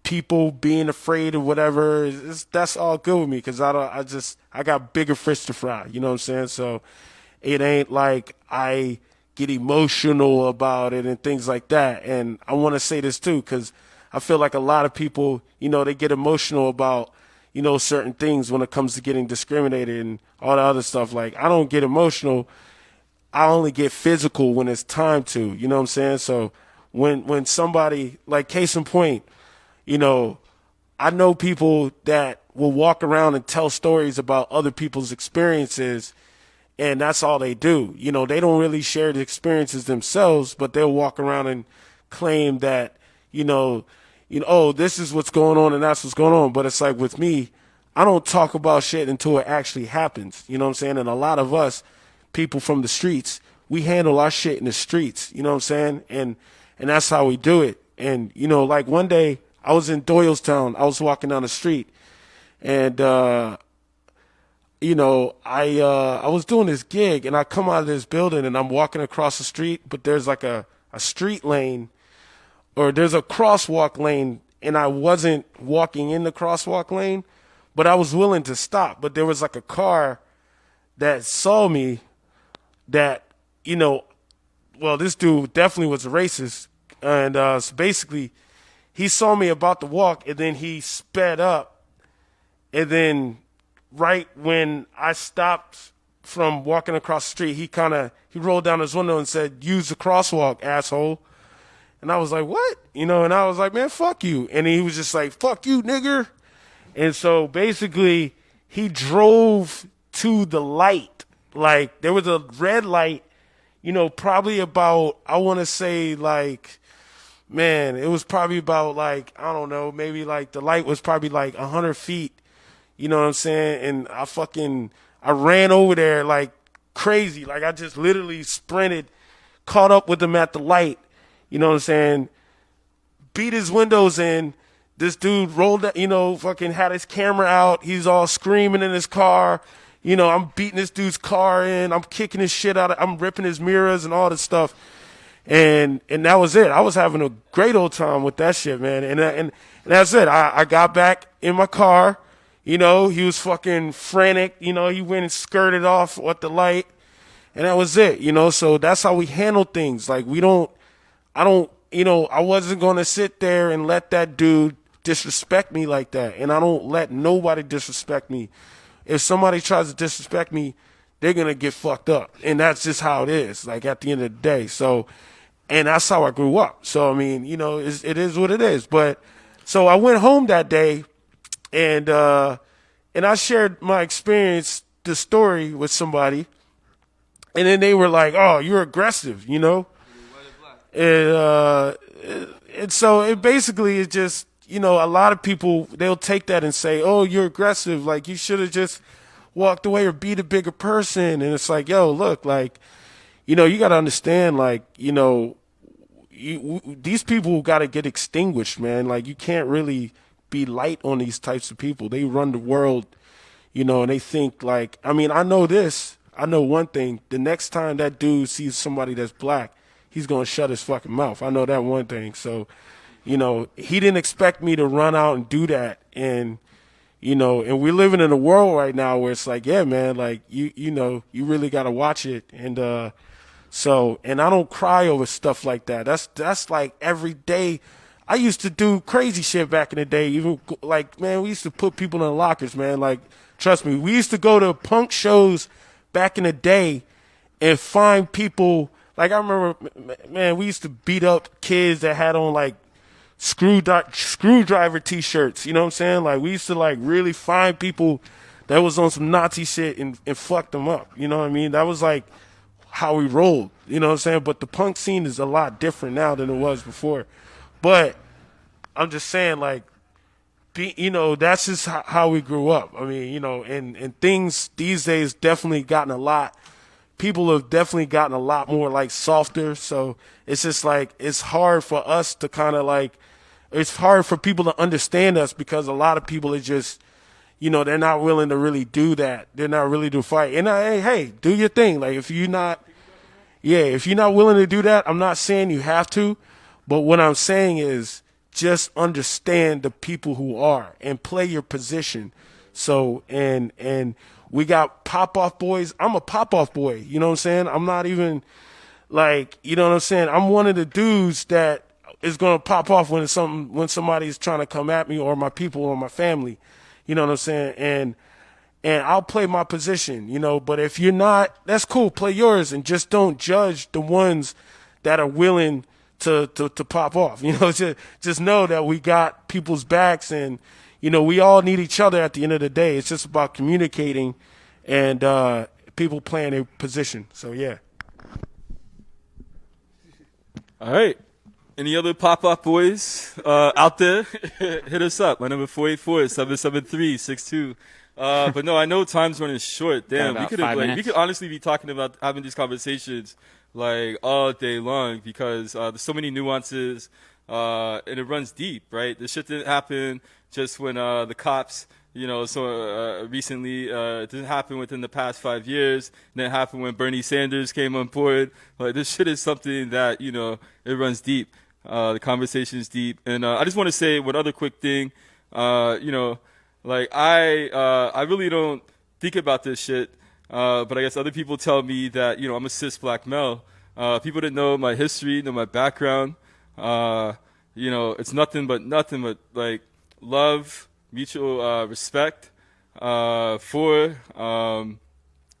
people being afraid of whatever, that's all good with me. Cause I got bigger fish to fry, you know what I'm saying? So it ain't like I get emotional about it and things like that. And I want to say this too, cause I feel like a lot of people, they get emotional about, certain things when it comes to getting discriminated and all the other stuff. Like, I don't get emotional. I only get physical when it's time to, you know what I'm saying? So when somebody, like, case in point, I know people that will walk around and tell stories about other people's experiences, and that's all they do. They don't really share the experiences themselves, but they'll walk around and claim that, oh, this is what's going on and that's what's going on. But it's like with me, I don't talk about shit until it actually happens. You know what I'm saying? And a lot of us, people from the streets, we handle our shit in the streets. You know what I'm saying? And that's how we do it. And, you know, like one day I was in Doylestown. I was walking down the street and, you know, I was doing this gig and I come out of this building and I'm walking across the street, but there's like a street lane or there's a crosswalk lane and I wasn't walking in the crosswalk lane, but I was willing to stop. But there was like a car that saw me that, you know, well, this dude definitely was a racist. And so basically, he saw me about to walk, and then he sped up. And then right when I stopped from walking across the street, he rolled down his window and said, "Use the crosswalk, asshole." And I was like, "What?" You know, and I was like, "Man, fuck you." And he was just like, "Fuck you, nigger." And so basically, he drove to the light. Like, there was a red light, you know, probably about, I want to say, like, man, it was probably about, like, I don't know, maybe, like, the light was probably, like, 100 feet. You know what I'm saying? And I ran over there, like, crazy. Like, I just literally sprinted, caught up with him at the light. You know what I'm saying? Beat his windows in. This dude rolled, you know, fucking had his camera out. He's all screaming in his car. You know, I'm beating this dude's car in. I'm kicking his shit out. I'm ripping his mirrors and all this stuff. And that was it. I was having a great old time with that shit, man. And that's it. I got back in my car. You know, he was fucking frantic. You know, he went and skirted off at the light. And that was it, you know. So that's how we handle things. Like, I wasn't going to sit there and let that dude disrespect me like that. And I don't let nobody disrespect me. If somebody tries to disrespect me, they're going to get fucked up. And that's just how it is, like, at the end of the day. So, and that's how I grew up. So, I mean, you know, it is what it is. But, so I went home that day and I shared my experience, the story with somebody. And then they were like, "Oh, you're aggressive," you know? And so it basically is just, you know, a lot of people, they'll take that and say, "Oh, you're aggressive. Like, you should have just walked away or beat a bigger person." And it's like, yo, look, like, you know, you got to understand, like, you know, these people got to get extinguished, man. Like, you can't really be light on these types of people. They run the world, you know, and they think like, I mean, I know one thing. The next time that dude sees somebody that's black, he's going to shut his fucking mouth. I know that one thing. So, you know, he didn't expect me to run out and do that. And, you know, and we're living in a world right now where it's like, yeah, man, like, you know, you really got to watch it. And, so, and I don't cry over stuff like that. That's like every day. I used to do crazy shit back in the day. Even like, man, we used to put people in the lockers, man. Like, trust me, we used to go to punk shows back in the day and find people. Like, I remember, man, we used to beat up kids that had on like screwdriver t-shirts. You know what I'm saying? Like, we used to like really find people that was on some Nazi shit and fuck them up. You know what I mean? That was like how we rolled. You know what I'm saying? But the punk scene is a lot different now than it was before. But I'm just saying, like, you know, that's just how we grew up. I mean, you know, and things these days definitely gotten a lot. People have definitely gotten a lot more, like, softer. So it's just, like, it's hard for us to kind of, like, it's hard for people to understand us because a lot of people are just, you know, they're not willing to really do that. They're not really to fight. And, hey, do your thing. Like, if you're not willing to do that, I'm not saying you have to. But what I'm saying is just understand the people who are and play your position. So, and we got pop-off boys. I'm a pop-off boy. You know what I'm saying? I'm not even like, you know what I'm saying? I'm one of the dudes that is going to pop off when somebody's trying to come at me or my people or my family. You know what I'm saying? And I'll play my position, you know, but if you're not, that's cool. Play yours and just don't judge the ones that are willing to pop off. You know, just know that we got people's backs and, you know, we all need each other at the end of the day. It's just about communicating and people playing their position. So, yeah. All right. Any other pop-up boys out there? Hit us up. My number 484-773-62. But no, I know time's running short. Damn, Got we about 5 we minutes. could honestly be talking about having these conversations like all day long because there's so many nuances and it runs deep, right? This shit didn't happen just when the cops, recently. It didn't happen within the past 5 years. It didn't happen when Bernie Sanders came on board. Like this shit is something that it runs deep. The conversation is deep, and I just want to say one other quick thing. Like I really don't think about this shit, but I guess other people tell me that I'm a cis black male. People that know my history, know my background. It's nothing but like love, mutual respect for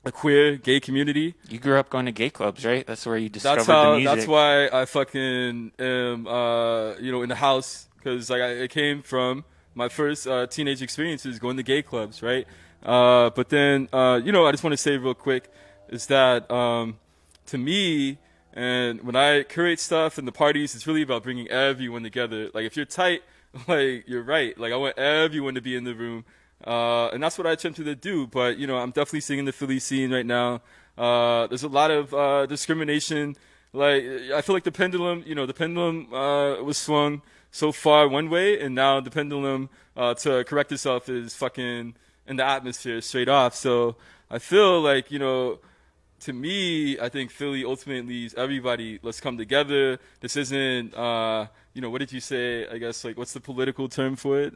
a queer gay community. You grew up going to gay clubs, right? That's where you discovered the music. That's why I fucking am in the house because it came from my first teenage experiences going to gay clubs, right? But then I just want to say real quick is that to me. And when I curate stuff in the parties, it's really about bringing everyone together. Like, if you're tight, like, you're right. Like, I want everyone to be in the room. And that's what I attempt to do. But, I'm definitely seeing the Philly scene right now. There's a lot of discrimination. Like, I feel like the pendulum was swung so far one way, and now the pendulum to correct itself is fucking in the atmosphere straight off. So I feel like, to me, I think Philly ultimately is everybody. Let's come together. This isn't, what did you say? I guess, like, what's the political term for it?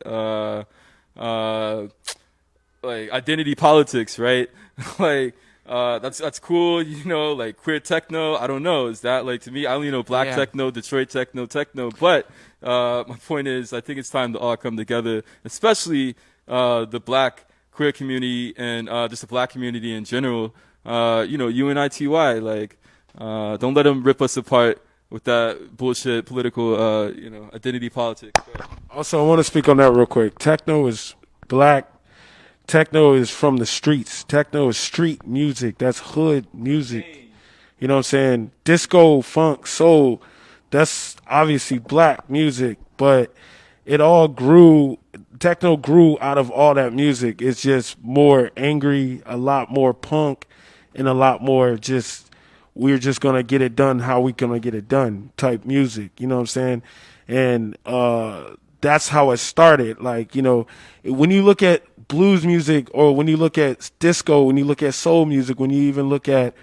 Like identity politics, right? Like, that's cool. Like queer techno. I don't know. Is that like to me? I only know black techno, Detroit techno. But my point is, I think it's time to all come together, especially the black queer community and just the black community in general. UNITY, like, don't let them rip us apart with that bullshit political, identity politics. Also, I want to speak on that real quick. Techno is black. Techno is from the streets. Techno is street music. That's hood music. You know what I'm saying? Disco, funk, soul, that's obviously black music, but it all grew. Techno grew out of all that music. It's just more angry, a lot more punk, and a lot more just we're just gonna get it done how we gonna get it done type music. You know what I'm saying? And that's how it started. Like, when you look at blues music or when you look at disco, when you look at soul music, when you even look at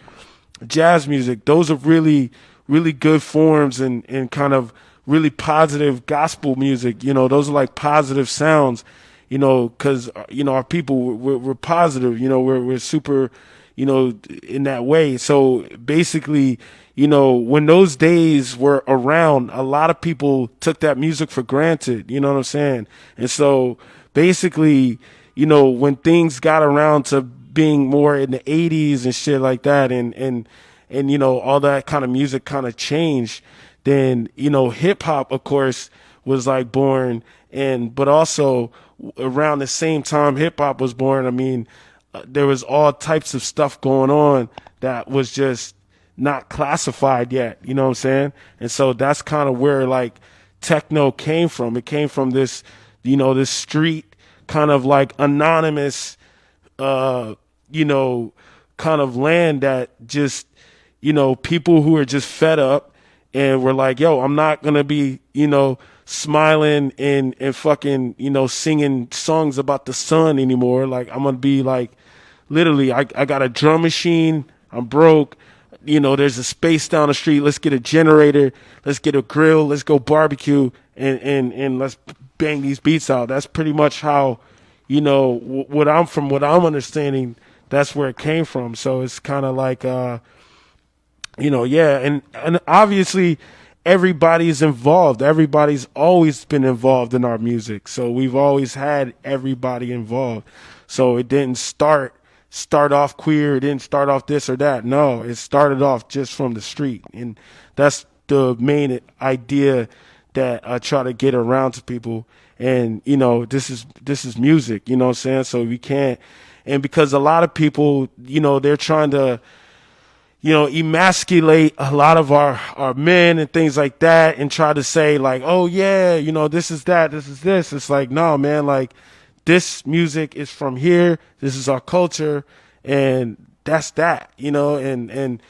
jazz music, those are really, really good forms and kind of really positive gospel music. Those are like positive sounds, because, our people, we're positive, we're super, in that way. So basically, when those days were around, a lot of people took that music for granted, you know what I'm saying? And so basically, when things got around to being more in the 80s and shit like that and all that kind of music kind of changed, then, hip hop, of course, was like born. But also around the same time hip hop was born, I mean, there was all types of stuff going on that was just not classified yet. You know what I'm saying? And so that's kind of where like techno came from. It came from this, this street kind of like anonymous, kind of land that just, people who are just fed up and were like, yo, I'm not going to be, smiling and fucking, singing songs about the sun anymore. Like, I'm going to be like, literally, I got a drum machine. I'm broke. There's a space down the street. Let's get a generator. Let's get a grill. Let's go barbecue and let's bang these beats out. That's pretty much how, what I'm understanding, that's where it came from. So it's kind of like, and obviously everybody's involved. Everybody's always been involved in our music. So we've always had everybody involved. So it didn't start off queer. It didn't start off this or that. No, it started off just from the street. And that's the main idea that I try to get around to people. And, this is music, you know what I'm saying? So we can't, and because a lot of people, they're trying to, emasculate a lot of our men and things like that and try to say like, oh yeah, this is that, this is this. It's like, no, man, like this music is from here. This is our culture. And that's that, and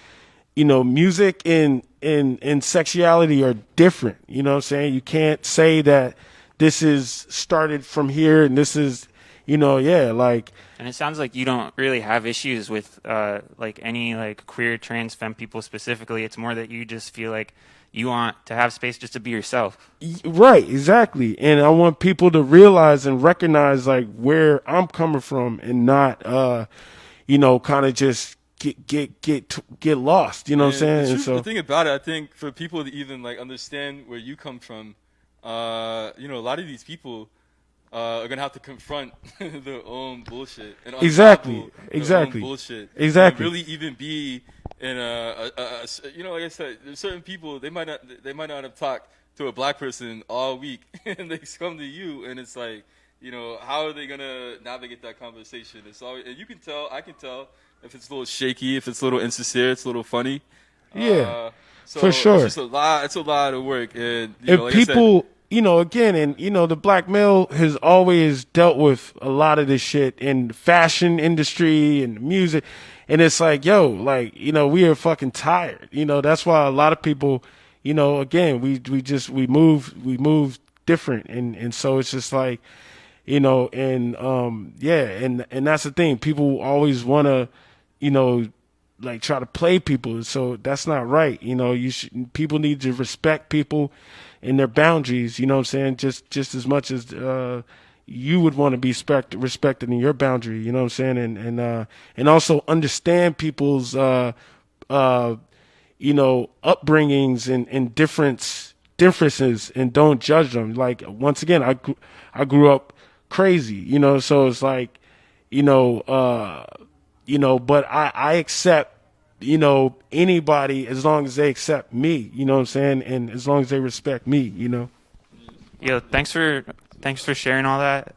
music and sexuality are different. You know what I'm saying? You can't say that this is started from here and this is, like. And it sounds like you don't really have issues with like any like queer, trans, femme people specifically. It's more that you just feel like you want to have space just to be yourself. Right, exactly. And I want people to realize and recognize like where I'm coming from and not, kind of just get lost. You know what I'm saying? The thing about it, I think for people to even like understand where you come from, a lot of these people are gonna have to confront their own bullshit and exactly their own bullshit. Exactly. And really even be in like I said, there's certain people they might not have talked to a black person all week, and they come to you, and it's like, how are they gonna navigate that conversation? It's always, and I can tell if it's a little shaky, if it's a little insincere, it's a little funny. Yeah, for sure. It's a lot of work, and like people. Again, and the black male has always dealt with a lot of this shit in the fashion industry and music. And it's like, yo, like, we are fucking tired. That's why a lot of people, again, we move different. And so it's just like, and that's the thing. People always want to, like try to play people. So that's not right. People need to respect people and their boundaries, you know what I'm saying? Just as much as you would want to be respected in your boundary, you know what I'm saying? And also understand people's upbringings and differences, and don't judge them. Like, once again, I grew up crazy, so it's like, but I accept, anybody as long as they accept me, you know what I'm saying? And as long as they respect me, Yo, thanks for sharing all that.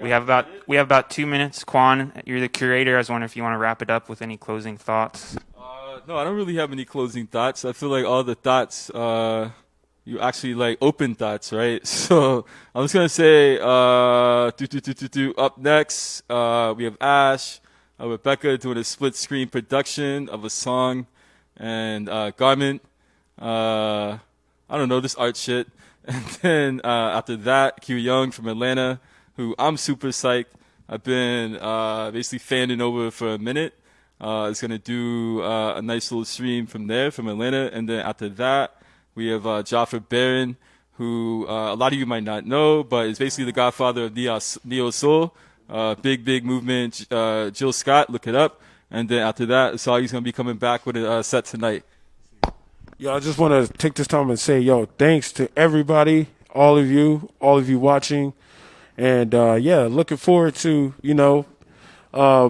We have about 2 minutes. Kwan, you're the curator. I was wondering if you want to wrap it up with any closing thoughts. No, I don't really have any closing thoughts. I feel like all the thoughts, you actually like open thoughts, right? So I'm just gonna say, up next, we have Ash. Rebecca doing a split screen production of a song and Garment. I don't know, this art shit. And then after that, Q Young from Atlanta, who I'm super psyched. I've been basically fanning over for a minute. Is going to do a nice little stream from there, from Atlanta. And then after that, we have Joffrey Barron, who a lot of you might not know, but is basically the godfather of Neo Soul. Big movement. Jill Scott, look it up. And then after that, Osagie's going to be coming back with a set tonight. Yo, I just want to take this time and say, yo, thanks to everybody, all of you watching. And, looking forward to,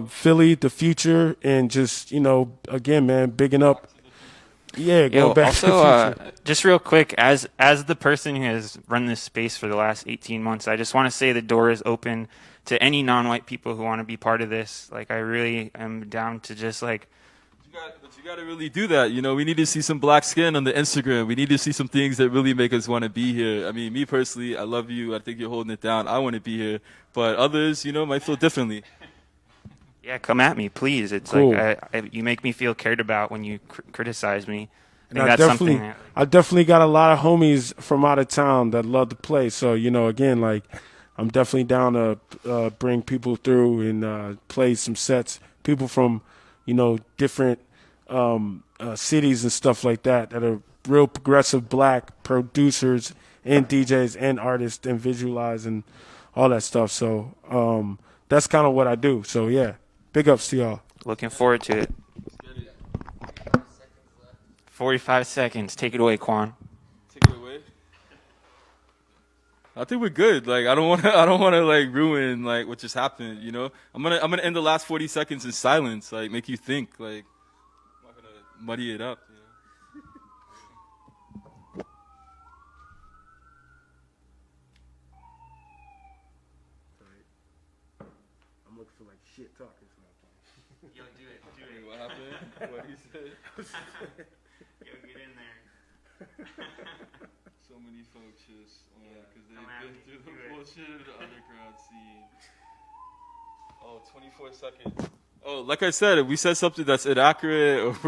Philly, the future, and just, again, man, bigging up. Yeah, going back to the future. Just real quick, as the person who has run this space for the last 18 months, I just want to say the door is open to any non-white people who want to be part of this. Like, I really am down to just like. But you got to really do that. We need to see some black skin on the Instagram. We need to see some things that really make us want to be here. I mean, me personally, I love you. I think you're holding it down. I want to be here. But others, might feel differently. Yeah, come at me, please. It's cool. Like you make me feel cared about when you criticize me. I definitely got a lot of homies from out of town that love to play. So, again, like, I'm definitely down to bring people through and play some sets. People from, different cities and stuff like that are real progressive black producers and DJs and artists and visualize and all that stuff. So that's kind of what I do. So, yeah, big ups to y'all. Looking forward to it. 45 seconds. Take it away, Kwan. Take it away. I think we're good. Like, I don't want to like ruin like what just happened. I'm gonna end the last 40 seconds in silence. Like, make you think. Like, I'm not gonna muddy it up. I'm looking for like shit talkers. Yo, do it. What happened? What he said. Yo, get in there. So many folks just, because come they've at been me. through Do the it. bullshit of the underground scene. Oh, 24 seconds. Oh, like I said, if we said something that's inaccurate or